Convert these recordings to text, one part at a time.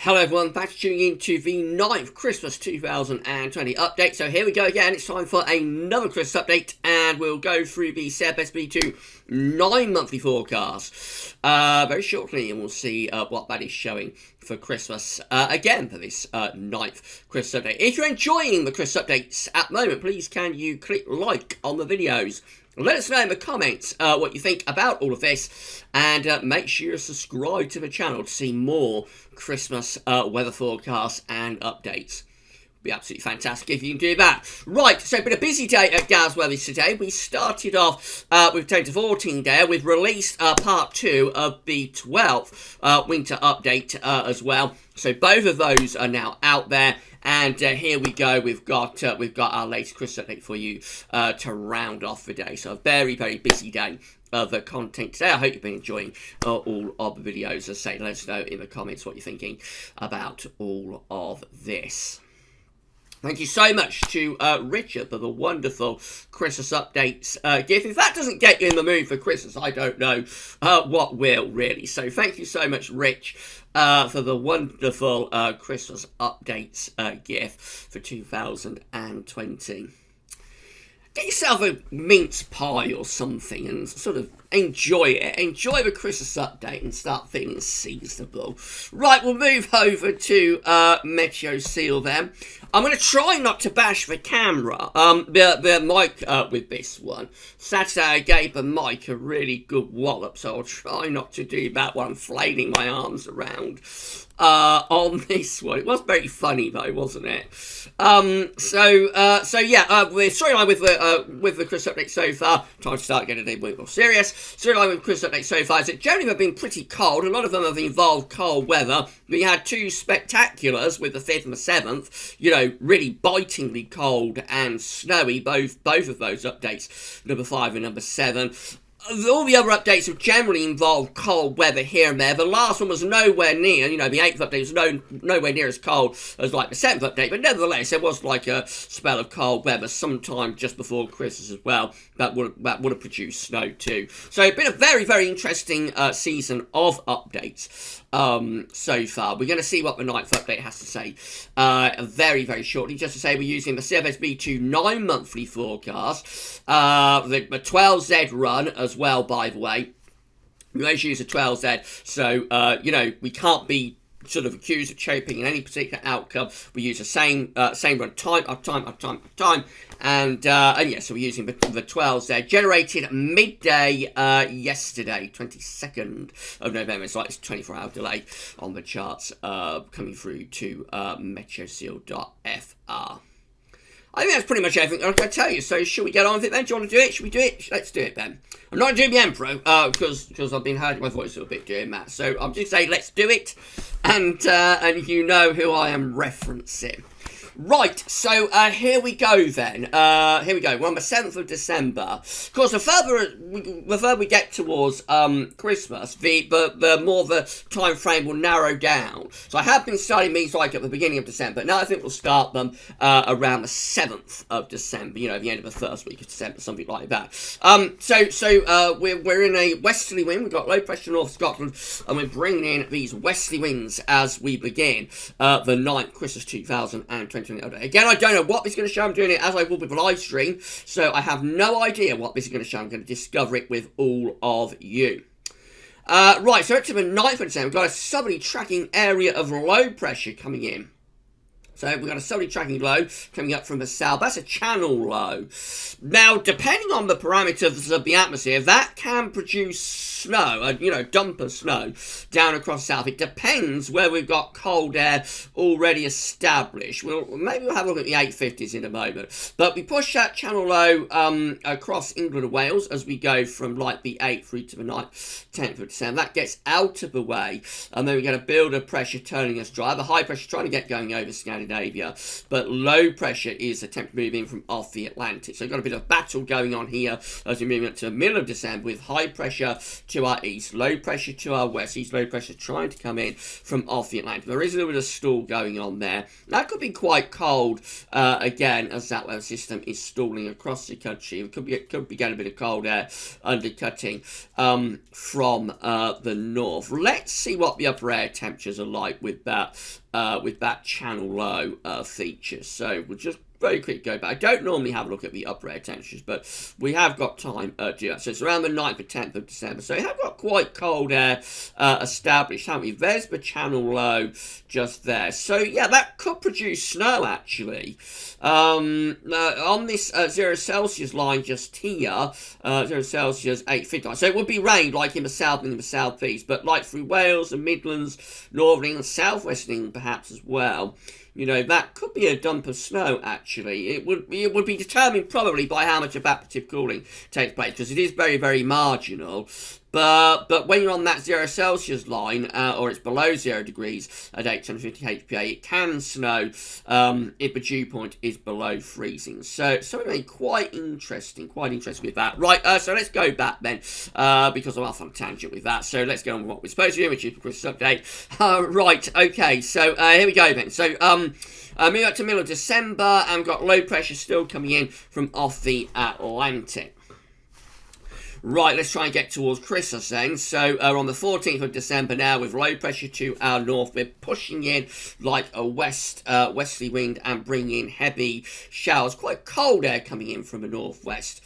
Hello everyone, back to tuning in to the 9th Christmas 2020 update. So here we go again, it's time for another Christmas update and we'll go through the CFSB2 9 monthly forecast very shortly, and we'll see what that is showing for Christmas again for this 9th Christmas update. If you're enjoying the Christmas updates at the moment, please can you click like on the videos. Let us know in the comments what you think about all of this, and make sure you subscribe to the channel to see more Christmas weather forecasts and updates. It'd be absolutely fantastic if you can do that. Right, so it's been a busy day at GavsWeatherVids today. We started off with 10 to 14 day. We've released part 2 of the 12th winter update as well. So both of those are now out there. And here we go. We've got our latest Christmas update for you to round off the day. So a very, very busy day of content today. I hope you've been enjoying all of the videos. As I say, let us know in the comments what you're thinking about all of this. Thank you so much to Richard for the wonderful Christmas updates gift. If that doesn't get you in the mood for Christmas, I don't know what will, really. So thank you so much, Rich, for the wonderful Christmas updates gift for 2020. Get yourself a mince pie or something and sort of enjoy it. Enjoy the Christmas update and start feeling seasonable. Right, we'll move over to Meteo Seal then. I'm going to try not to bash the camera, the mic with this one. Saturday I gave the mic a really good wallop, so I'll try not to do that while I'm flailing my arms around on this one. It was very funny though, wasn't it? So yeah, we're storyline with the Christmas update so far. Time to start getting a bit more serious. Storyline with Christmas update so far is that generally have been pretty cold. A lot of them have involved cold weather. We had 2 spectaculars with the 5th and the 7th. You know, really bitingly cold and snowy. Both of those updates, number 5 and number 7. All the other updates have generally involved cold weather here and there. The last one was nowhere near, you know, the 8th update was nowhere near as cold as like the 7th update, but nevertheless, there was like a spell of cold weather sometime just before Christmas as well. That would have produced snow too. So it's been a very, very interesting season of updates so far. We're going to see what the 9th update has to say very, very shortly. Just to say, we're using the CFSB2 9 monthly forecast, the 12Z run as well, by the way. We always use a 12Z, so, you know, we can't be sort of accused of choping in any particular outcome. We use the same run time after time. And yeah, so we're using the 12Z, generated midday yesterday, 22nd of November. It's like it's a 24-hour delay on the charts coming through to meteoseal.fr. I think that's pretty much everything I'm going to tell you. So should we get on with it then? Do you want to do it? Should we do it? Let's do it then. I'm not doing the Emperor because I've been hurting my voice a little bit doing that. So I'm just saying let's do it, and you know who I am referencing. Right, so here we go then. Here we go. We're on the 7th of December. Of course, the further we get towards Christmas, the more the time frame will narrow down. So I have been starting these like at the beginning of December. Now I think we'll start them around the 7th of December. You know, the end of the first week of December, something like that. So we're in a westerly wind. We've got low pressure north Scotland, and we're bringing in these westerly winds as we begin the 9th Christmas 2020. Again, I don't know what this is going to show. I'm doing it as I will with a live stream, so I have no idea what this is going to show. I'm going to discover it with all of you. Right, so up to the 9th of December, we've got a southerly tracking area of low pressure coming in. So we've got a southerly tracking low coming up from the south. That's a channel low. Now, depending on the parameters of the atmosphere, that can produce snow, you know, dumper snow down across south. It depends where we've got cold air already established. Maybe we'll have a look at the 850s in a moment. But we push that channel low across England and Wales as we go from like the 8th through to the 9th, 10th of December. That gets out of the way, and then we get a build of pressure turning us dry. The high pressure trying to get going over Scandinavia. Scandinavia, but low pressure is attempting to move in from off the Atlantic. So we've got a bit of battle going on here as we move into the middle of December with high pressure to our east, low pressure to our west, east low pressure trying to come in from off the Atlantic. There is a little bit of stall going on there. That could be quite cold again as that weather system is stalling across the country. It could be getting a bit of cold air undercutting from the north. Let's see what the upper air temperatures are like with that channel low feature. So we'll just very quick go back. I don't normally have a look at the upper air temperatures, but we have got time to do that. So it's around the 9th or 10th of December. So we have got quite cold air established, haven't we? There's the channel low just there. So yeah, that could produce snow actually. On this 0 Celsius line just here, 0 Celsius 8:50. So it would be rain like in the south and in the southeast, but like through Wales and Midlands, Northern England, Southwest England perhaps as well. You know, that could be a dump of snow, actually. It would be determined probably by how much evaporative cooling takes place, because it is very, very marginal. But when you're on that 0 Celsius line, or it's below 0 degrees at 850 HPA, it can snow if the dew point is below freezing. So anyway, quite interesting with that. Right, so let's go back then, because I'm off on a tangent with that. So let's go on with what we're supposed to do, which is the Christmas update. Right, okay, so here we go then. So moving up to middle of December, and we've got low pressure still coming in from off the Atlantic. Right, let's try and get towards Christmas then. So on the 14th of December now, with low pressure to our north, we're pushing in like a westerly wind and bringing in heavy showers. Quite cold air coming in from the northwest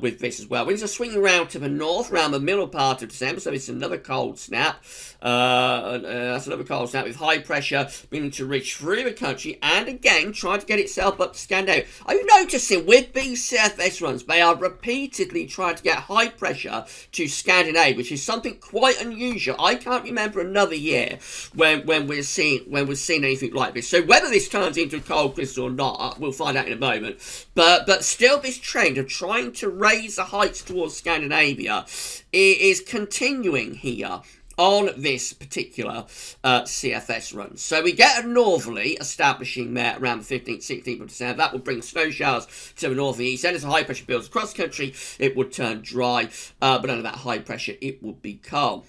with this as well. Winds are swinging around to the north, around the middle part of December, so it's another cold snap. That's another cold snap with high pressure meaning to reach through the country and again trying to get itself up to Scandinavia. Are you noticing with these CFS runs, they are repeatedly trying to get high pressure to Scandinavia, which is something quite unusual. I can't remember another year when we're seeing anything like this. So whether this turns into a cold crystal or not, we'll find out in a moment. But still, this trend of trying to raise the heights towards Scandinavia is continuing here on this particular CFS run. So we get a northerly establishing there around the 15th, 16th of December. That will bring snow showers to the north and east. Then as the high pressure builds across the country, it would turn dry, but under that high pressure, it would be calm.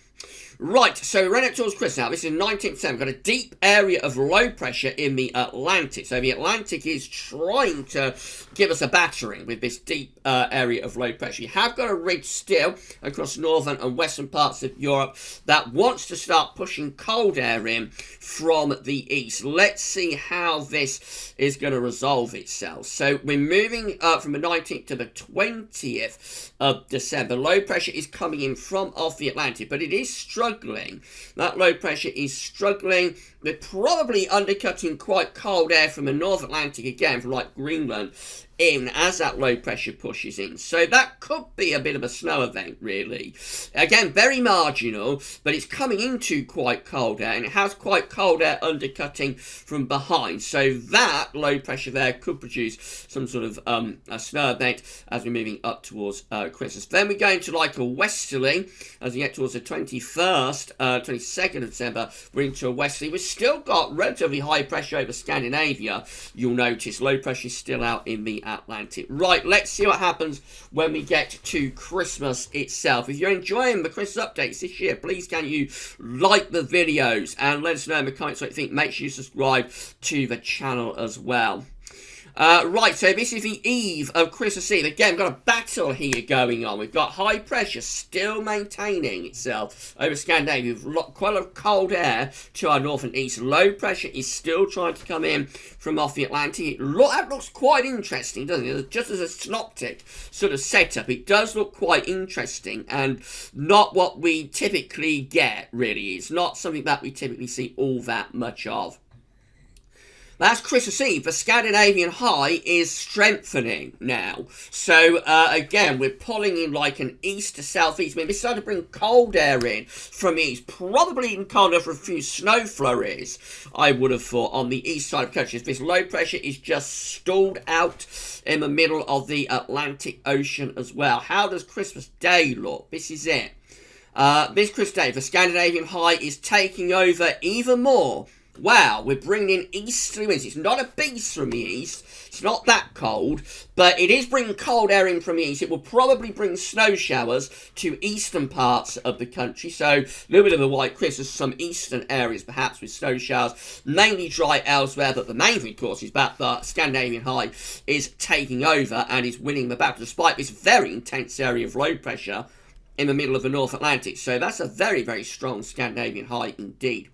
Right, so we're running up towards Christmas now. This is 19th December. We've got a deep area of low pressure in the Atlantic. So the Atlantic is trying to give us a battering with this deep area of low pressure. You have got a ridge still across northern and western parts of Europe that wants to start pushing cold air in from the east. Let's see how this is going to resolve itself. So we're moving from the 19th to the 20th of December. Low pressure is coming in from off the Atlantic, but it is struggling. That low pressure is struggling. They're probably undercutting quite cold air from the North Atlantic again, from like Greenland, in as that low pressure pushes in. So that could be a bit of a snow event, really. Again, very marginal, but it's coming into quite cold air, and it has quite cold air undercutting from behind. So that low pressure there could produce some sort of a snow event as we're moving up towards Christmas. Then we go into like a westerly as we get towards the 21st, 22nd of December. We're into a westerly. We've still got relatively high pressure over Scandinavia. You'll notice low pressure is still out in the Atlantic. Right, let's see what happens when we get to Christmas itself. If you're enjoying the Christmas updates this year, please can you like the videos and let us know in the comments what you think. Make sure you subscribe to the channel as well. Right, so this is the eve of Christmas Eve. Again, we've got a battle here going on. We've got high pressure still maintaining itself over Scandinavia. We've got quite a lot of cold air to our north and east. Low pressure is still trying to come in from off the Atlantic. That looks quite interesting, doesn't it? Just as a synoptic sort of setup, it does look quite interesting and not what we typically get, really. It's not something that we typically see all that much of. That's Christmas Eve. The Scandinavian high is strengthening now. So, again, we're pulling in like an east to southeast. I mean, we're starting to bring cold air in from east. Probably even cold enough for a few snow flurries, I would have thought, on the east side of the country. This low pressure is just stalled out in the middle of the Atlantic Ocean as well. How does Christmas Day look? This is it. This Christmas Day, the Scandinavian high is taking over even more wow, we're bringing in easterly winds. It's not a beast from the east. It's not that cold, but it is bringing cold air in from the east. It will probably bring snow showers to eastern parts of the country. So a little bit of a white Christmas, some eastern areas perhaps with snow showers. Mainly dry elsewhere, but the main thing, of course, is that the Scandinavian high is taking over and is winning the battle despite this very intense area of low pressure in the middle of the North Atlantic. So that's a very, very strong Scandinavian high indeed.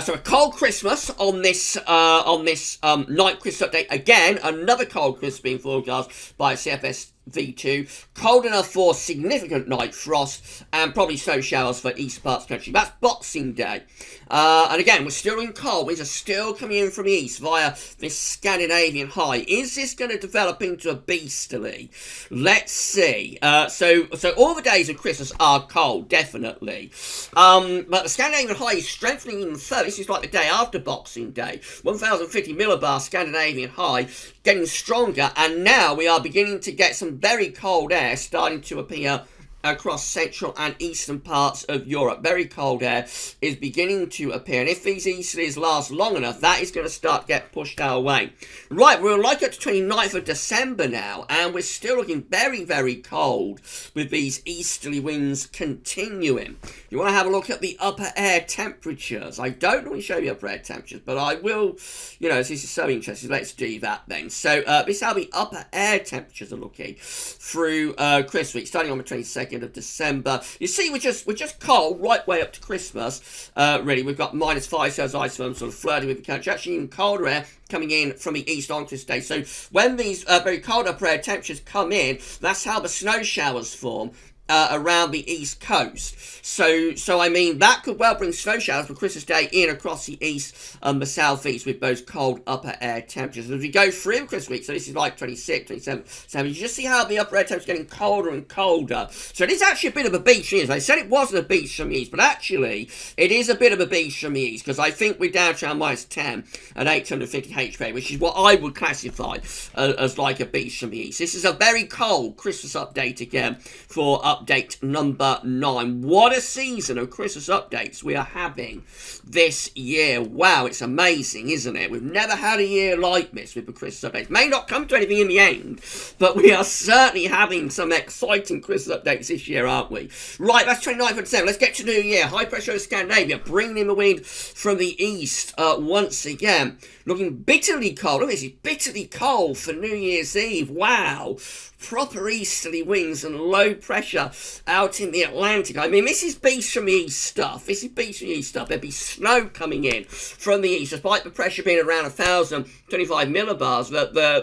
So a cold Christmas on this night Christmas update. Again, another cold Christmas being forecast by CFS V2. Cold enough for significant night frost and probably snow showers for east parts of the country. That's Boxing Day. And again, we're still in cold. Winds are still coming in from the east via this Scandinavian high. Is this going to develop into a beastly? Let's see. So all the days of Christmas are cold, definitely. But the Scandinavian high is strengthening even further. This is like the day after Boxing Day. 1050 millibar Scandinavian high getting stronger, and now we are beginning to get some very cold air starting to appear across central and eastern parts of Europe. Very cold air is beginning to appear, and if these easterlies last long enough, that is going to start to get pushed our way. Right, we're like up to 29th of December now, and we're still looking very, very cold with these easterly winds continuing. You want to have a look at the upper air temperatures. I don't normally show you upper air temperatures, but I will, this is so interesting. Let's do that then. So this is how the upper air temperatures are looking through Christmas week, starting on the 22nd of December. You see, we're just cold right way up to Christmas. Really, we've got -5 Celsius isotherms sort of flirting with the country. Actually, even colder air coming in from the east on this day. So when these very cold upper air temperatures come in, that's how the snow showers form around the east coast. So I mean, that could well bring snow showers for Christmas Day in across the east and the southeast with those cold upper air temperatures. As we go through Christmas week, so this is like 26, 27, 7, you just see how the upper air temperatures are getting colder and colder. So it is actually a bit of a beach from the east. I said it wasn't a beach from the east, but actually it is a bit of a beach from the east, because I think we're down to around -10 at 850 HP, which is what I would classify as like a beach from the east. This is a very cold Christmas update again for update number 9. What a season of Christmas updates we are having this year. Wow, it's amazing, isn't it? We've never had a year like this with the Christmas updates. May not come to anything in the end, but we are certainly having some exciting Christmas updates this year, aren't we? Right, that's 29th of December. Let's get to New Year. High pressure over Scandinavia, bringing in the wind from the east once again. Looking bitterly cold. Look, this is bitterly cold for New Year's Eve. Wow. Proper easterly winds and low pressure out in the Atlantic. I mean, this is beast from the east stuff. This is beast from the east stuff. There'd be snow coming in from the east, despite the pressure being around 1,025 millibars.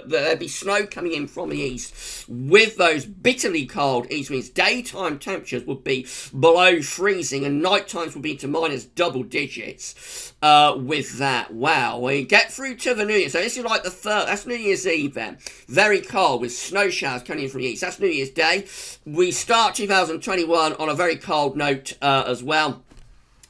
There'd be snow coming in from the east with those bitterly cold east winds. Daytime temperatures would be below freezing, and night times would be to minus double digits with that. Wow. We get through to the New Year. So this is like the third. That's New Year's Eve then. Very cold with snow showers coming in from the east. That's New Year's Day. We start 2021 on a very cold note as well.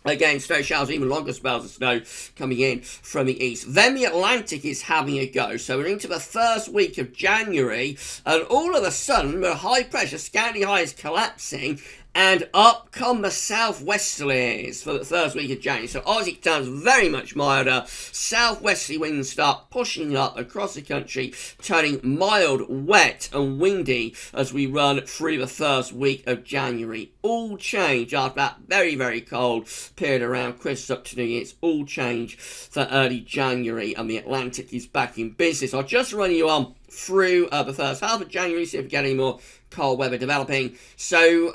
Again, snow showers, even longer spells of snow coming in from the east. Then the Atlantic is having a go. So we're into the first week of January, and all of a sudden, the high pressure, Scandi high is collapsing, and up come the southwesterlies for the first week of January. So Aussie turns very much milder. Southwesterly winds start pushing up across the country, turning mild, wet and windy as we run through the first week of January. All change after that very, very cold period around Christmas up to New Year. It's all change for early January, and the Atlantic is back in business. I'll just run you on through the first half of January, see if we get any more cold weather developing. So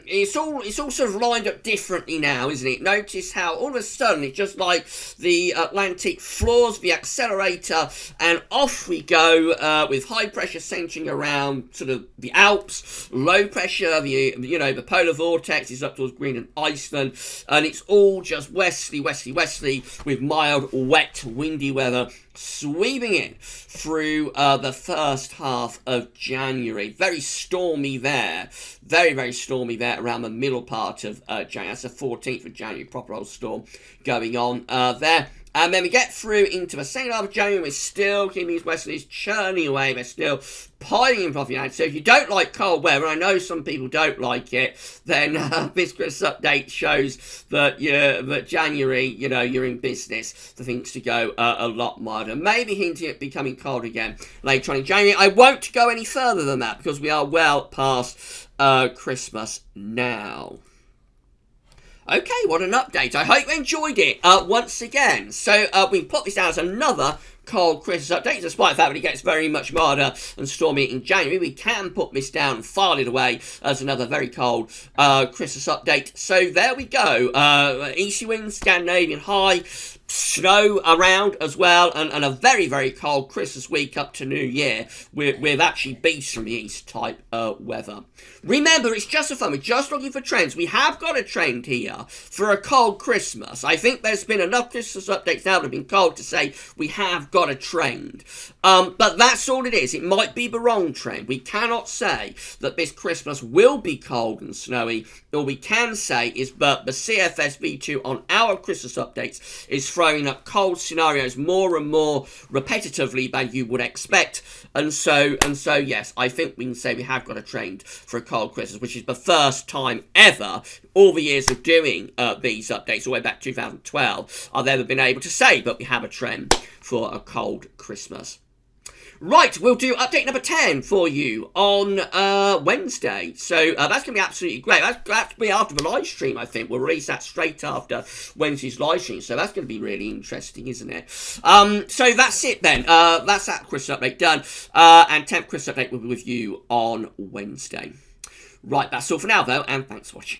it's all sort of lined up differently now, isn't it? Notice how all of a sudden it's just like the Atlantic floors the accelerator, and off we go with high pressure centering around sort of the Alps, low pressure, the polar vortex is up towards Greenland, Iceland, and it's all just westerly with mild, wet, windy weather sweeping in through the first half of January. Very stormy there. Very, very stormy there around the middle part of January. That's the 14th of January. Proper old storm going on there. And then we get through into the second half of January, we're still keeping these westerlies churning away, they're still piling in profit now. So if you don't like cold weather, and I know some people don't like it, then this Christmas update shows that that January, you're in business for things to go a lot milder. Maybe hinting at becoming cold again later on in January. I won't go any further than that because we are well past Christmas now. Okay, what an update. I hope you enjoyed it once again. So we put this out as another cold Christmas update. Despite the fact that it gets very much milder and stormy in January, we can put this down and file it away as another very cold Christmas update. So there we go. Easy winds, Scandinavian high, snow around as well, and a very, very cold Christmas week up to New Year with actually beasts from the east type weather. Remember, it's just for fun. We're just looking for trends. We have got a trend here for a cold Christmas. I think there's been enough Christmas updates now that have been cold to say we have got a trend. But that's all it is. It might be the wrong trend. We cannot say that this Christmas will be cold and snowy. All we can say is that the CFS V2 on our Christmas updates is throwing up cold scenarios more and more repetitively than you would expect. And so yes, I think we can say we have got a trend for a cold Christmas, which is the first time ever, all the years of doing these updates, all the way back to 2012, I've ever been able to say that we have a trend for a cold Christmas. Right, we'll do update number 10 for you on Wednesday. So that's going to be absolutely great. That's going to be after the live stream, I think. We'll release that straight after Wednesday's live stream. So that's going to be really interesting, isn't it? So that's it then. That's that Christmas update done. And 10th Christmas update will be with you on Wednesday. Right, that's all for now, though, and thanks for watching.